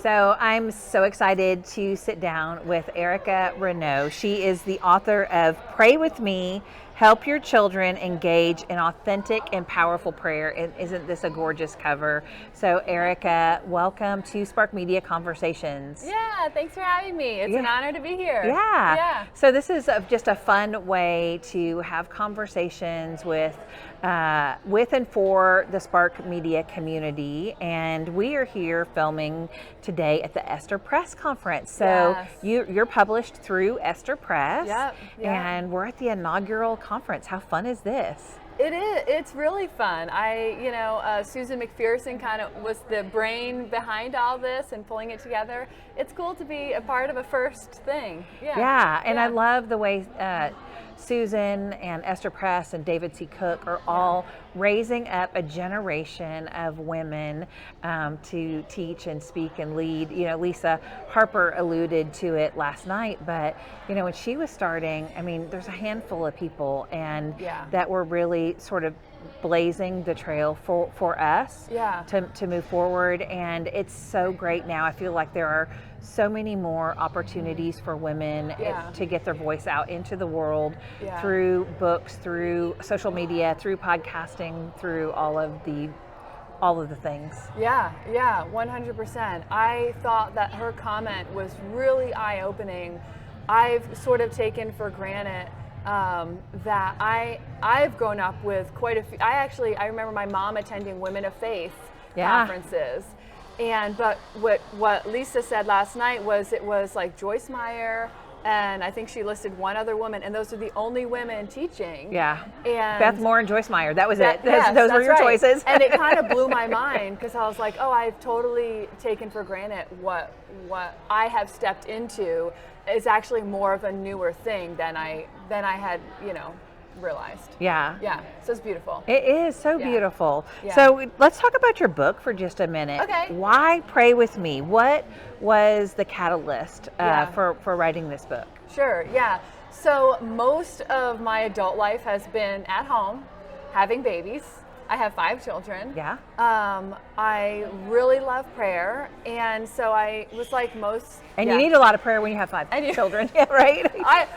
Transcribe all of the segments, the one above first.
So I'm so excited to sit down with Erica Renaud. She is the author of Pray With Me, Help Your Children Engage in Authentic and Powerful Prayer. And isn't this a gorgeous cover? So Erica, welcome to Spark Media Conversations. Yeah, thanks for having me. It's an honor to be here. Yeah. So this is just a fun way to have conversations with and for the Spark Media community. And we are here filming today at the Esther Press Conference. So you're published through Ester Press. Yep. And we're at the inaugural conference. How fun is this? It is. It's really fun. Susan McPherson kind of was the brain behind all this and pulling it together. It's cool to be a part of a first thing. I love the way Susan and Esther Press and David C. Cook are all raising up a generation of women to teach and speak and lead. You know, Lisa Harper alluded to it last night, but when she was starting, there's a handful of people and that were really sort of blazing the trail for us to move forward. And it's so great now. I feel like there are so many more opportunities for women to get their voice out into the world through books, through social media, through podcasting, through all of the things. 100%. I thought that her comment was really eye-opening. I've sort of taken for granted that I've grown up with quite a few. I remember my mom attending Women of Faith conferences. But what Lisa said last night was it was like Joyce Meyer, and I think she listed one other woman, and those are the only women teaching. And Beth Moore and Joyce Meyer, that was it. Those were your choices. And it kind of blew my mind because I was like, oh, I've totally taken for granted what I have stepped into is actually more of a newer thing than I had, realized. So it's beautiful. It is so beautiful. So let's talk about your book for just a minute. Okay. Why Pray With Me? What was the catalyst for writing this book? Sure. So most of my adult life has been at home having babies. I have 5 children. I really love prayer, and so I was like most. And you need a lot of prayer when you have 5 children, right? I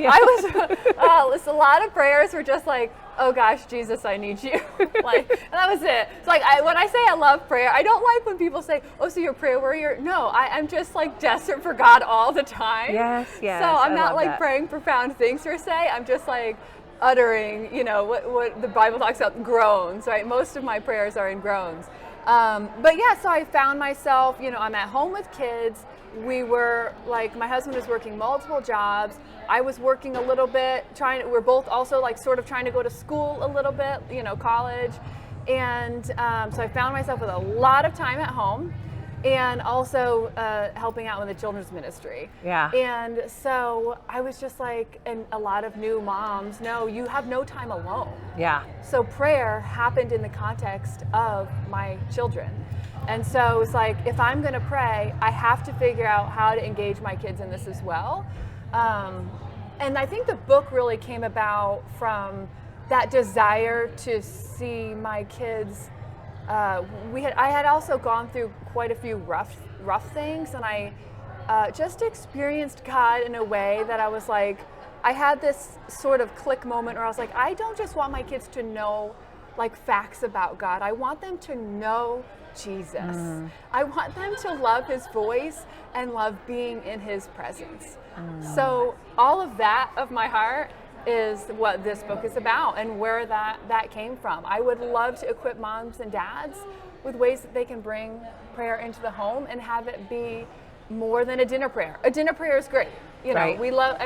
was a lot of prayers were just like, oh gosh, Jesus, I need you. And that was it. It's like when I say I love prayer, I don't like when people say, oh, so you're a prayer warrior. No, I'm just like desperate for God all the time. Yes. So I'm not like praying profound things per se. I'm just like uttering, what the Bible talks about, groans, right? Most of my prayers are in groans. So I found myself, I'm at home with kids. We were like, my husband was working multiple jobs. I was working a little bit, we're both also like sort of trying to go to school a little bit, college. And so I found myself with a lot of time at home and also helping out with the children's ministry. And so I was just like, and a lot of new moms know you have no time alone. So prayer happened in the context of my children. And so it's like, if I'm going to pray, I have to figure out how to engage my kids in this as well. And I think the book really came about from that desire to see my kids. I had also gone through quite a few rough things, and I just experienced God in a way that I was like, I had this sort of click moment where I was like, I don't just want my kids to know like facts about God. I want them to know Jesus. I want them to love his voice and love being in his presence. So all of that of my heart is what this book is about and where that came from. I would love to equip moms and dads with ways that they can bring prayer into the home and have it be more than a dinner prayer. A dinner prayer is great. We love,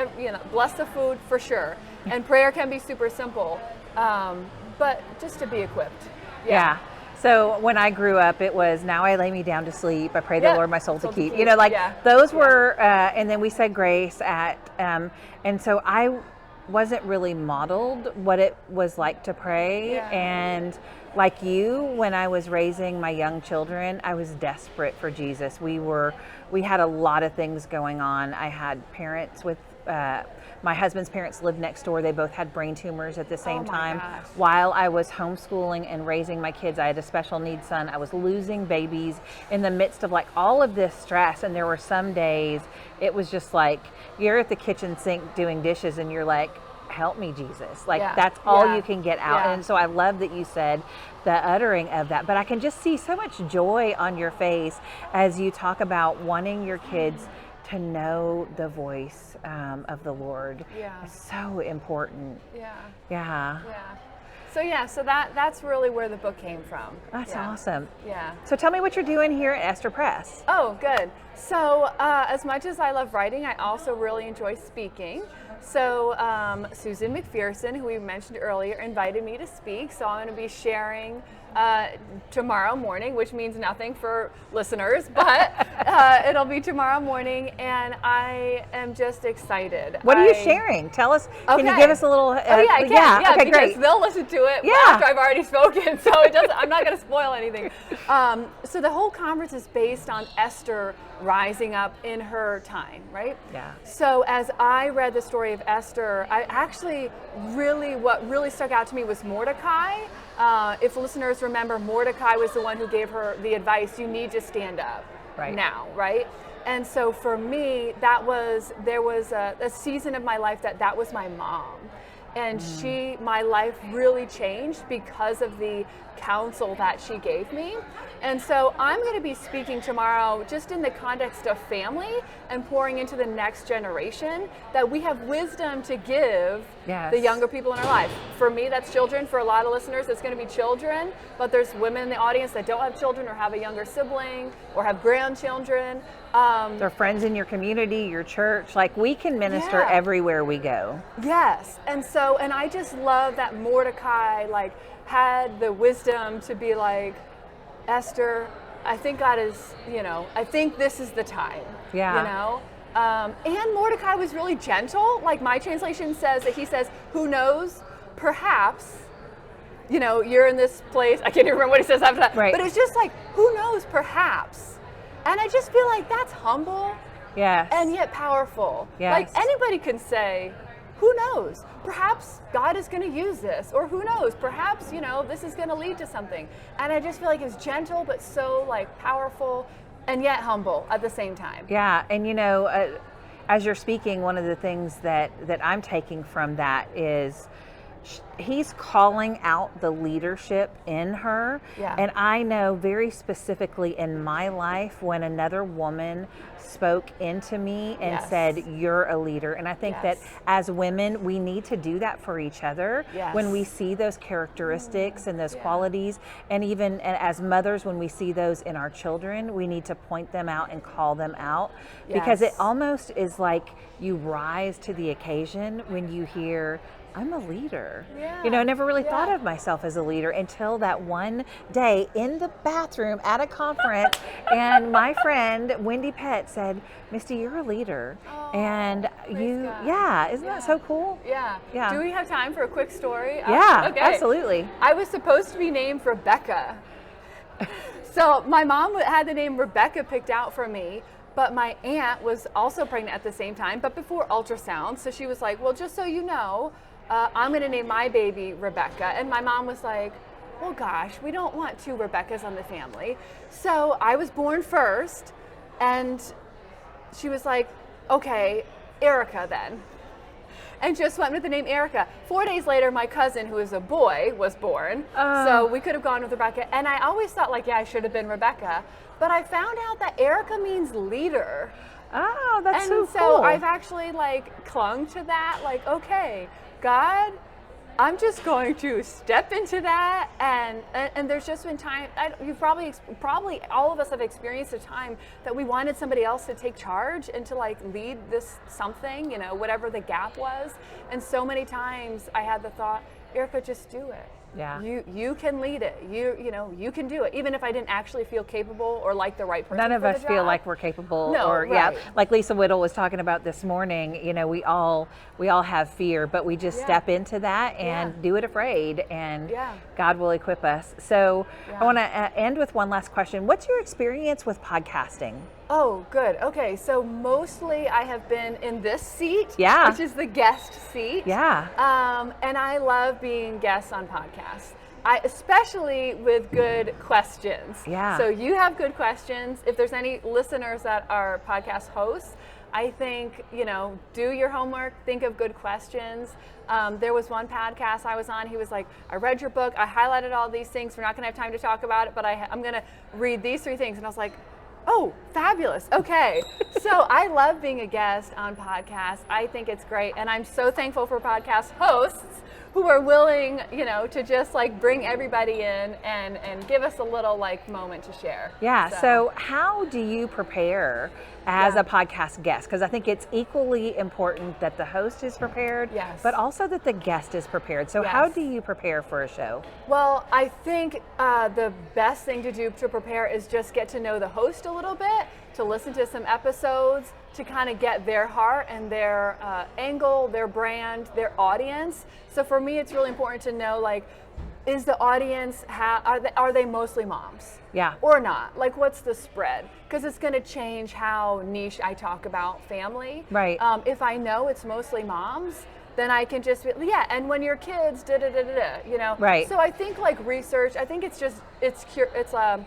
bless the food for sure. And prayer can be super simple, but just to be equipped. So when I grew up, it was, now I lay me down to sleep. I pray the Lord my soul to keep. Those were, and then we said grace at, and so I wasn't really modeled what it was like to pray. And like you, when I was raising my young children, I was desperate for Jesus. We had a lot of things going on. I had parents with My husband's parents lived next door. They both had brain tumors at the same my time. gosh. While I was homeschooling and raising my kids, I had a special needs son. I was losing babies in the midst of like all of this stress. And there were some days it was just like you're at the kitchen sink doing dishes and you're like, help me, Jesus. Like that's all you can get out. And so I love that you said the uttering of that, but I can just see so much joy on your face as you talk about wanting your kids to know the voice of the Lord. It's so important. Yeah. So that's really where the book came from. That's awesome. Yeah. So tell me what you're doing here at Esther Press. Oh, good. So as much as I love writing, I also really enjoy speaking. So Susan McPherson, who we mentioned earlier, invited me to speak. So I'm going to be sharing tomorrow morning, which means nothing for listeners, but it'll be tomorrow morning, and I am just excited. What are you sharing? Tell us. Can you give us a little? I can. Yeah, okay, because great. they'll listen to it after I've already spoken, so it doesn't. I'm not going to spoil anything. So the whole conference is based on Esther rising up in her time, right? Yeah. So as I read the story of Esther, I actually what really stuck out to me was Mordecai. If listeners remember, Mordecai was the one who gave her the advice, you need to stand up now, right? And so for me, there was a season of my life that was my mom. And my life really changed because of the counsel that she gave me. And so I'm going to be speaking tomorrow just in the context of family and pouring into the next generation that we have wisdom to give the younger people in our life. For me, that's children. For a lot of listeners, it's going to be children. But there's women in the audience that don't have children or have a younger sibling or have grandchildren. There are friends in your community, your church. Like we can minister everywhere we go. Yes. And I just love that Mordecai had the wisdom to be like, Esther, I think God is, I think this is the time. Yeah. And Mordecai was really gentle. Like my translation says that he says, who knows, perhaps, you're in this place. I can't even remember what he says after that. Right. But it's just like, who knows, perhaps. And I just feel like that's humble. Yes. And yet powerful. Yes. Like anybody can say, who knows? Perhaps God is going to use this, or who knows? Perhaps, this is going to lead to something. And I just feel like it's gentle, but so powerful and yet humble at the same time. Yeah. And, as you're speaking, one of the things that I'm taking from that is he's calling out the leadership in her. Yeah. And I know very specifically in my life when another woman spoke into me and said, you're a leader. And I think that as women, we need to do that for each other when we see those characteristics and those qualities. And even as mothers, when we see those in our children, we need to point them out and call them out because it almost is like you rise to the occasion when you hear, I'm a leader. I never really thought of myself as a leader until that one day in the bathroom at a conference and my friend Wendy Pett said, Misty, you're a leader. And isn't that so cool? Yeah. Do we have time for a quick story? Yeah, okay. Absolutely. I was supposed to be named Rebecca. So my mom had the name Rebecca picked out for me. But my aunt was also pregnant at the same time, but before ultrasound. So she was like, well, just so you know, I'm going to name my baby Rebecca. And my mom was like, well, gosh, we don't want two Rebeccas on the family. So I was born first. And she was like, okay, Erica then. And just went with the name Erica. 4 days later, my cousin, who is a boy, was born. So we could have gone with Rebecca. And I always thought I should have been Rebecca. But I found out that Erica means leader. Oh, that's so cool. And so I've actually clung to that. Okay, God, I'm just going to step into that. And there's just been time, you've probably all of us have experienced a time that we wanted somebody else to take charge and to lead this something, whatever the gap was. And so many times I had the thought, Erica, just do it. Yeah. You can lead it. You can do it. Even if I didn't actually feel capable or like the right person. None of us feel like we're capable. Like Lisa Whittle was talking about this morning, we all have fear, but we just step into that and do it afraid, and God will equip us. So I want to end with one last question. What's your experience with podcasting? Oh, good. Okay, so mostly I have been in this seat, Yeah. which is the guest seat. Yeah. And I love being guests on podcasts. Especially with good questions. Yeah. So you have good questions. If there's any listeners that are podcast hosts, I think, do your homework, think of good questions. There was one podcast I was on, he was like, I read your book, I highlighted all these things, we're not gonna have time to talk about it, but I'm gonna read these 3 things. And I was like, oh, fabulous. Okay. So I love being a guest on podcasts. I think it's great. And I'm so thankful for podcast hosts who are willing, to just like bring everybody in and give us a little like moment to share. Yeah. So how do you prepare as Yeah. a podcast guest? Because I think it's equally important that the host is prepared, Yes. but also that the guest is prepared. So Yes. how do you prepare for a show? Well, I think the best thing to do to prepare is just get to know the host a little bit, to listen to some episodes, to kind of get their heart and their angle, their brand, their audience. So for me, it's really important to know, like, is the audience, are they mostly moms? Yeah. Or not? Like, what's the spread? Because it's going to change how niche I talk about family. Right. If I know it's mostly moms, then I can just be, and when your kids, Right. So I think like research, I think it's a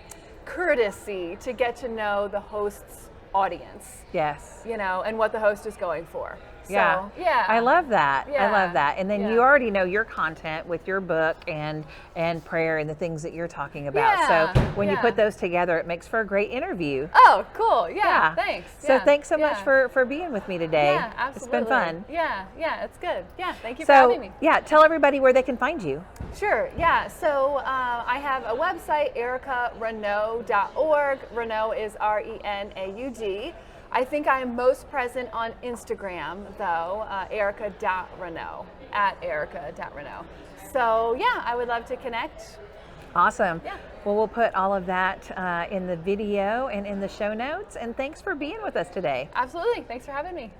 courtesy to get to know the host's audience, Yes. and what the host is going for. Yeah. So, yeah. I love that. I Yeah. love that. And then Yeah. you already know your content with your book and prayer and the things that you're talking about. Yeah. So when you Yeah. put those together, it makes for a great interview. Oh, cool. Yeah. Thanks. So Yeah. thanks so much Yeah. for being with me today. Yeah, absolutely. It's been fun. Yeah, it's good. Yeah, thank you for having me. Yeah, tell everybody where they can find you. Sure, yeah. So I have a website, ericarenaud.org. Renaud is Renaud. I think I am most present on Instagram, though, erica.renaud, @erica.renaud. So, yeah, I would love to connect. Awesome. Yeah. Well, we'll put all of that in the video and in the show notes. And thanks for being with us today. Absolutely. Thanks for having me.